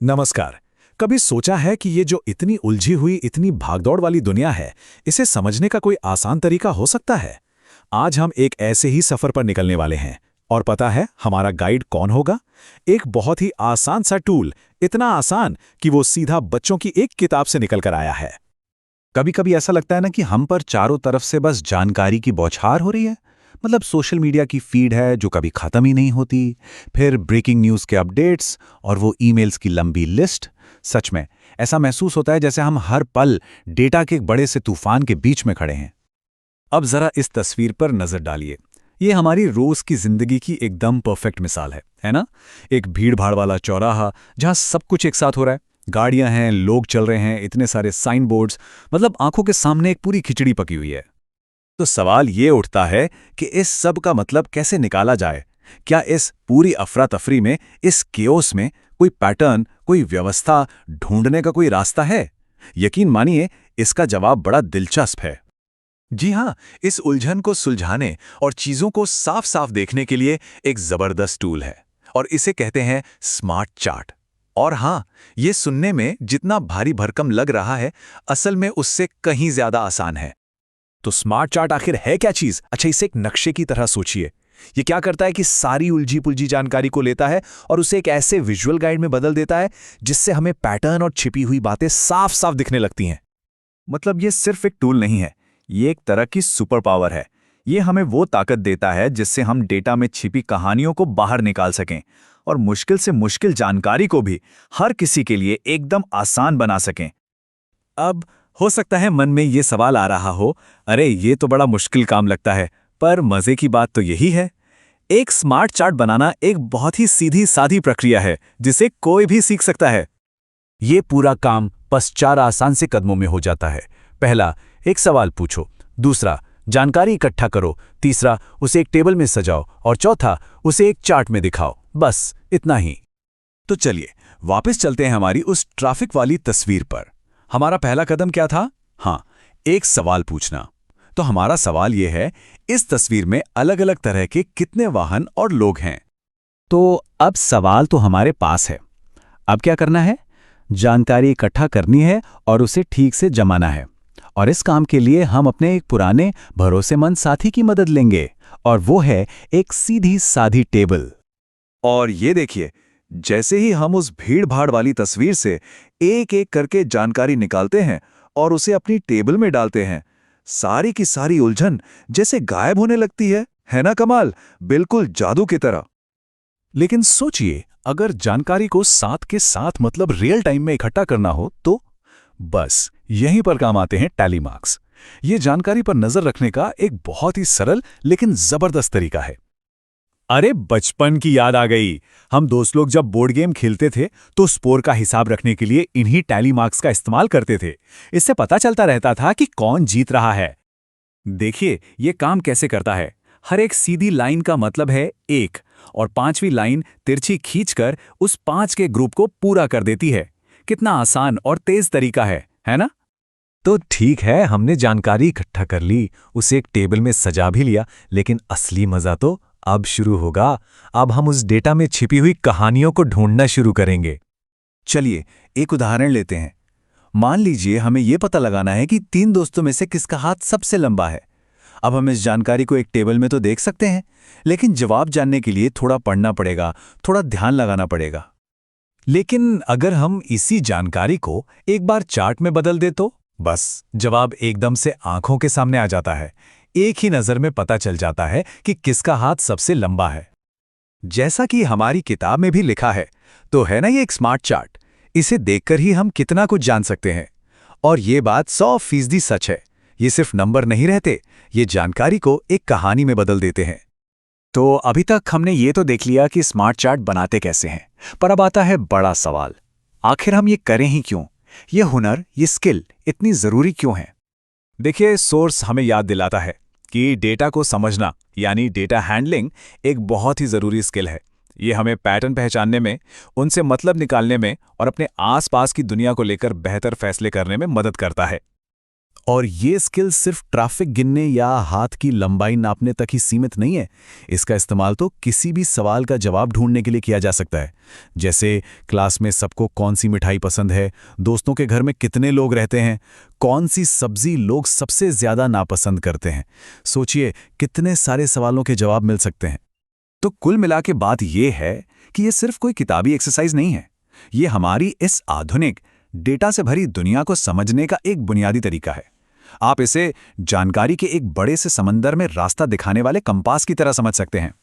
नमस्कार। कभी सोचा है कि ये जो इतनी उलझी हुई इतनी भागदौड़ वाली दुनिया है, इसे समझने का कोई आसान तरीका हो सकता है? आज हम एक ऐसे ही सफर पर निकलने वाले हैं। और पता है हमारा गाइड कौन होगा? एक बहुत ही आसान सा टूल, इतना आसान कि वो सीधा बच्चों की एक किताब से निकल कर आया है। कभी कभी ऐसा लगता है ना कि हम पर चारों तरफ से बस जानकारी की बौछार हो रही है। मतलब सोशल मीडिया की फीड है जो कभी खत्म ही नहीं होती, फिर ब्रेकिंग न्यूज़ के अपडेट्स और वो ईमेल्स की लंबी लिस्ट। सच में ऐसा महसूस होता है जैसे हम हर पल डेटा के एक बड़े से तूफान के बीच में खड़े हैं। अब जरा इस तस्वीर पर नजर डालिए। ये हमारी रोज की जिंदगी की एकदम परफेक्ट मिसाल है ना? एक भीड़-भाड़ वाला चौराहा जहां सब कुछ एक साथ हो रहा है। गाड़ियां हैं, लोग चल रहे हैं, इतने सारे साइन बोर्ड्स, मतलब आंखों के सामने एक पूरी खिचड़ी पकी हुई है। तो सवाल ये उठता है कि इस सब का मतलब कैसे निकाला जाए? क्या इस पूरी अफरा तफरी में, इस केओस में कोई पैटर्न, कोई व्यवस्था ढूंढने का कोई रास्ता है? यकीन मानिए, इसका जवाब बड़ा दिलचस्प है। जी हाँ, इस उलझन को सुलझाने और चीजों को साफ साफ देखने के लिए एक जबरदस्त टूल है और इसे कहते हैं स्मार्ट चार्ट। और हाँ, ये सुनने में जितना भारी भरकम लग रहा है, असल में उससे कहीं ज्यादा आसान है। तो स्मार्ट चार्ट आखिर है क्या चीज? अच्छा, इसे एक नक्शे की तरह सोचिए। ये क्या करता है कि सारी उलझी पुलझी जानकारी को लेता है और उसे एक ऐसे विजुअल गाइड में बदल देता है जिससे हमें पैटर्न और छिपी हुई बातें साफ साफ दिखने लगती हैं। मतलब ये सिर्फ एक टूल नहीं है, ये एक तरह की सुपर पावर है। ये हमें वो ताकत देता है जिससे हम डेटा में छिपी कहानियों को बाहर निकाल सकें और मुश्किल से मुश्किल जानकारी को भी हर किसी के लिए एकदम आसान बना सकें। अब हो सकता है मन में ये सवाल आ रहा हो, अरे ये तो बड़ा मुश्किल काम लगता है, पर मजे की बात तो यही है। एक स्मार्ट चार्ट बनाना एक बहुत ही सीधी सादी प्रक्रिया है जिसे कोई भी सीख सकता है। ये पूरा काम बस 4 आसान से कदमों में हो जाता है। पहला, एक सवाल पूछो। दूसरा, जानकारी इकट्ठा करो। तीसरा, उसे एक टेबल में सजाओ। और चौथा, उसे एक चार्ट में दिखाओ। बस इतना ही। तो चलिए वापस चलते हैं हमारी उस ट्रैफिक वाली तस्वीर पर। हमारा पहला कदम क्या था? हाँ, एक सवाल पूछना। तो हमारा सवाल यह है, इस तस्वीर में अलग अलग तरह के कितने वाहन और लोग हैं? तो अब सवाल तो हमारे पास है। अब क्या करना है? जानकारी इकट्ठा करनी है और उसे ठीक से जमाना है। और इस काम के लिए हम अपने एक पुराने भरोसेमंद साथी की मदद लेंगे, और वो है एक सीधी सादी टेबल। और ये देखिए, जैसे ही हम उस भीड़-भाड़ वाली तस्वीर से एक-एक करके जानकारी निकालते हैं और उसे अपनी टेबल में डालते हैं, सारी की सारी उलझन जैसे गायब होने लगती है ना कमाल? बिल्कुल जादू की तरह। लेकिन सोचिए, अगर जानकारी को साथ के साथ मतलब रियल टाइम में इकट्ठा करना हो तो? बस यहीं पर काम आते हैं टैली मार्क्स। ये जानकारी पर नजर रखने का एक बहुत ही सरल लेकिन जबरदस्त तरीका है। अरे बचपन की याद आ गई। हम दोस्त लोग जब बोर्ड गेम खेलते थे तो स्कोर का हिसाब रखने के लिए इन्हीं टैली मार्क्स का इस्तेमाल करते थे। इससे पता चलता रहता था कि कौन जीत रहा है। देखिए ये काम कैसे करता है। हर एक सीधी लाइन का मतलब है 1 और 5वीं लाइन तिरछी खींचकर उस 5 के ग्रुप को पूरा कर देती है। कितना आसान और तेज तरीका है ना? तो ठीक है, हमने जानकारी इकट्ठा कर ली, उसे एक टेबल में सजा भी लिया, लेकिन असली मजा तो अब शुरू होगा। अब हम उस डेटा में छिपी हुई कहानियों को ढूंढना शुरू करेंगे। चलिए एक उदाहरण लेते हैं। मान लीजिए हमें यह पता लगाना है कि 3 दोस्तों में से किसका हाथ सबसे लंबा है। अब हम इस जानकारी को एक टेबल में तो देख सकते हैं, लेकिन जवाब जानने के लिए थोड़ा पढ़ना पड़ेगा, थोड़ा ध्यान लगाना पड़ेगा। लेकिन अगर हम इसी जानकारी को एक बार चार्ट में बदल दे तो बस जवाब एकदम से आंखों के सामने आ जाता है। एक ही नजर में पता चल जाता है कि किसका हाथ सबसे लंबा है। जैसा कि हमारी किताब में भी लिखा है, तो है ना ये एक स्मार्ट चार्ट। इसे देखकर ही हम कितना कुछ जान सकते हैं। और ये बात 100% सच है। ये सिर्फ नंबर नहीं रहते, ये जानकारी को एक कहानी में बदल देते हैं। तो अभी तक हमने ये तो देख लिया कि स्मार्ट चार्ट बनाते कैसे हैं, पर अब आता है बड़ा सवाल। आखिर हम ये करें ही क्यों? ये हुनर, ये स्किल इतनी जरूरी क्यों है? देखिए, सोर्स हमें याद दिलाता है कि डेटा को समझना यानी डेटा हैंडलिंग एक बहुत ही जरूरी स्किल है। ये हमें पैटर्न पहचानने में, उनसे मतलब निकालने में और अपने आसपास की दुनिया को लेकर बेहतर फैसले करने में मदद करता है। और ये स्किल सिर्फ ट्रैफिक गिनने या हाथ की लंबाई नापने तक ही सीमित नहीं है। इसका इस्तेमाल तो किसी भी सवाल का जवाब ढूंढने के लिए किया जा सकता है। जैसे क्लास में सबको कौन सी मिठाई पसंद है, दोस्तों के घर में कितने लोग रहते हैं, कौन सी सब्जी लोग सबसे ज्यादा नापसंद करते हैं। सोचिए कितने सारे सवालों के जवाब मिल सकते हैं। तो कुल मिला के बात यह है कि यह सिर्फ कोई किताबी एक्सरसाइज नहीं है, ये हमारी इस आधुनिक डेटा से भरी दुनिया को समझने का एक बुनियादी तरीका है। आप इसे जानकारी के एक बड़े से समंदर में रास्ता दिखाने वाले कंपास की तरह समझ सकते हैं।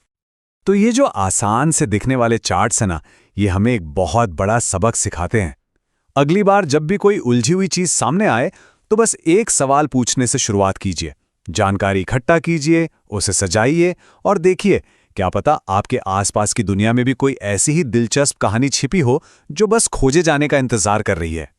तो ये जो आसान से दिखने वाले चार्ट्स हैं ना, ये हमें एक बहुत बड़ा सबक सिखाते हैं। अगली बार जब भी कोई उलझी हुई चीज सामने आए तो बस एक सवाल पूछने से शुरुआत कीजिए, जानकारी इकट्ठा कीजिए, उसे सजाइए और देखिए, क्या पता आपके आसपास की दुनिया में भी कोई ऐसी ही दिलचस्प कहानी छिपी हो जो बस खोजे जाने का इंतजार कर रही है।